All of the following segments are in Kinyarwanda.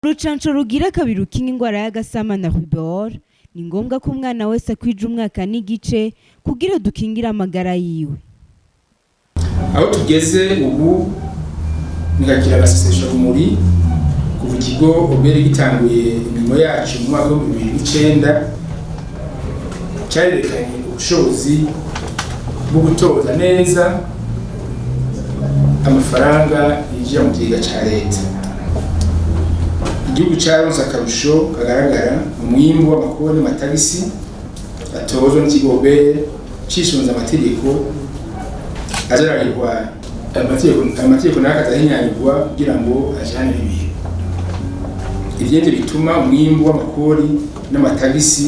Urucanco rugira kabiri rukinga ingwara y'agasama na rubor ni ngombwa ko umwana wese akwija umwaka n'igice kugira dukingire amagara yiwe. Aho tugeze ubu nigakira agasesesho rumuri kuva ikigo obere gitanguye imirimo yacu mu mwaka wa 2009 cyarerekanye ubushobozi bwo gutoza neza amafaranga yinjira mu kigega ca leta. Igihugu cyaronse akarusho kagaragara mu mwimbu w'amakuru n'amatagisi atozwa n'ikigo obere cishinze amategeko azaragirwa amategeko n'akatahinyanyirwa kugira ngo ajane ibihe. Ivyende bituma umwimbu w'amakori n'amatagisi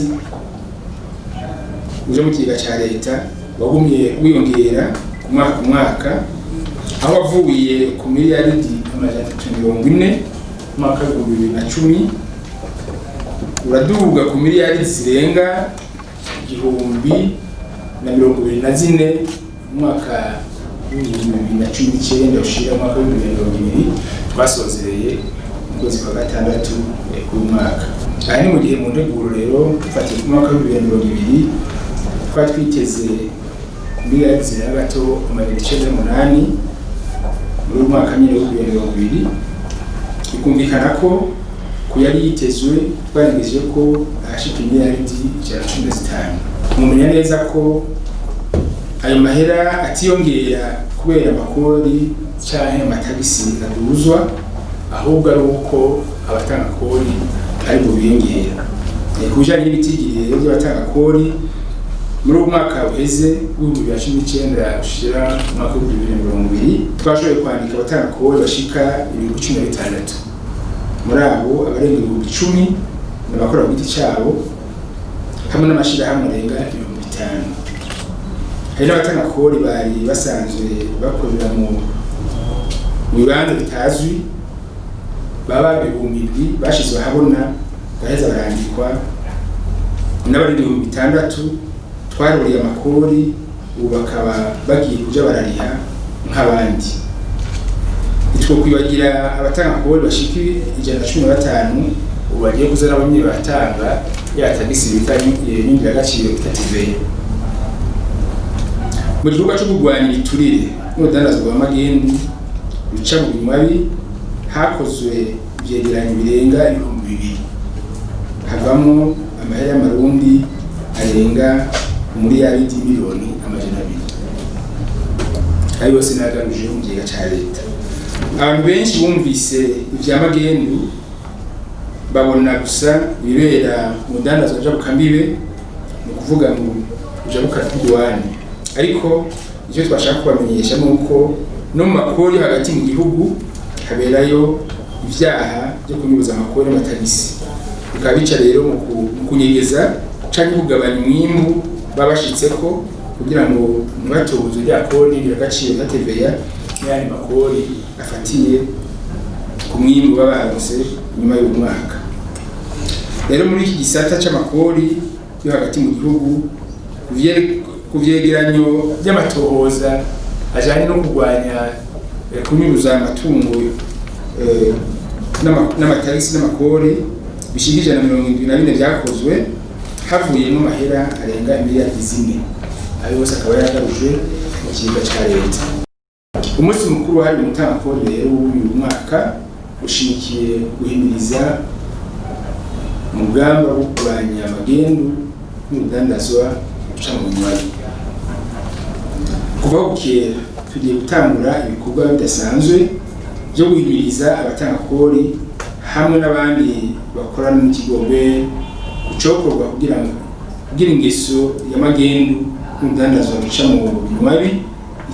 uje mu kigega ca leta wagumye wiyongera ku mwaka aho wavuye ku miliyaridi amajana 340 mwaka wa 2010 uraduga ku miliyaridi zirenga 1,024 mwaka wa 2019 ushira mwaka wa 2020 twasozereye mu kwezi kwa gatandatu k'umwaka. Aha ni mu gihe mu nteguro rero dufatiye ku mwaka wa 2020 twari twiteze miliyaridi zirenga gato amajana 98 muri mwaka nyine wa 2020. Bikumvikana ko yari yitezwe twarengeje ko ashika miliyaridi 115. Mumenya neza ko ayo mahera atiyongera kubera amakori canke amatagisi aduzwa, ahubwo ari uko abatanga kori ari bo biyongera. Kujanye n'ibitigiri by'abatanga kori muri umwaka uheze w'2019 ushira mwaka wa 2020 twashoboye kwandika abatanga kori bashika 16,000. Muri abo abarenga 10,000 n'abakora ku giti cyabo hamwe n'amashirahamwe arenga 5,000. Hari n'abatanga kori bari basanzwe bakorera mu bibanza bitazwi baba 1000 bashizwe habona baheza barandikwa n'abari 6,000 twaruriye amakori ubu bakaba bagiye kuja barariha nk'abandi. Itwo kwibagira abatanga kori bashika 115 ubu bagiye kuzana bamwe batanga yatagisi bitanye n'ingira gaciro itativeye. Mu gihugu cyo kurwanya ibiturire n'udandazwa w'amagendu bica mu bimabi hakozwe ibyegeranyo birenga 2,000 havamo amahera y'amarundi arenga miliyaridi miliyoni amajana 2. Ayo yose nagamije mu kigega ca leta. Abantu benshi bumvise ivy'amagendu babona gusa ibibera mu dandazwa jabukambibe mu kuvuga ngo ujabuka tugwane, ariko icyo twashaka kubamenyesha nuko no mu makori hagati mu gihugu haberayo ivyaha byo kunyuruza amakori n'amatagisi. Bikaba bica rero mu kunyegeza canke kugabanya umwimbu babashitseko kugira ngo ntibatoze rya kori n'agaciro gateveya yani makori afatiye ku mwimbu babaronse nyuma y'umwaka. Rero muri iki gisata c'amakori yo hagati mu gihugu kuvyegeranyo by'amatohoza ajanye no kurwanya kunyuruza amatungo n'amatagisi n'amakori bishikije na 74 byakozwe havuye mu mahera arenga miliyaridi 4. Ayo yose akaba yagarujwe mu kigega ca leta. Umunsi mukuru hari umutanga kori rero uyu mwaka ushimikiye guhimiriza mugamba wo kurwanya amagendu n'udandazwa uca mu mwari. Kuva kera tugiye gutangura ibikorwa bidasanzwe byo guhimiriza abatanga kori hamwe n'abandi bakorana n'ikigombe gucokorwa kugira ingeso y'amagendu n'udandazwa uca mu mwari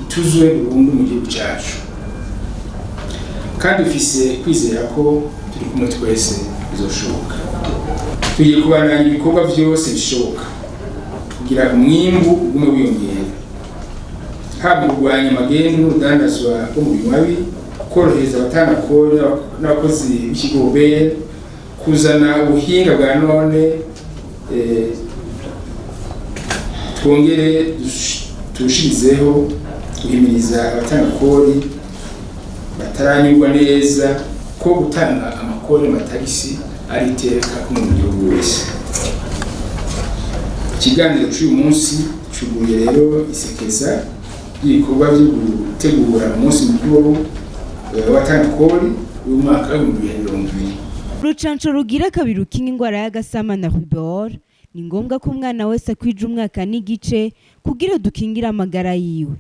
ituzwe burundu mu gihugu cyacu. Kandi ufise kwizera ko turi kumwe twese bizoshoboka. Tugiye kubananya ibikorwa byose bishoboka kugira umwimbu ugume wiyongera, haba kurwanya amagendu n'udandazwa bwo mu bimabi, korohereza abatanga kori n'abakozi b'ikigobe, kuzana ubuhinga bwa none twongere turushirizeho guhimiriza abatanga kori bataranyurwa neza ko gutanga amakuru amakori n'amatagisi ari iteka k'umuntu wese. Ikiganiro cy'uyu munsi cyuguruye rero isekeza ry'ibikorwa byo gutegura umunsi mukuru w'abatanakori w'umwaka w'2020. Urucanco rugira kabiri rukinga ingwara y'agasama na rubor ni ngombwa ko umwana wese akwije umwaka n'igice kugira dukingire amagara yiwe.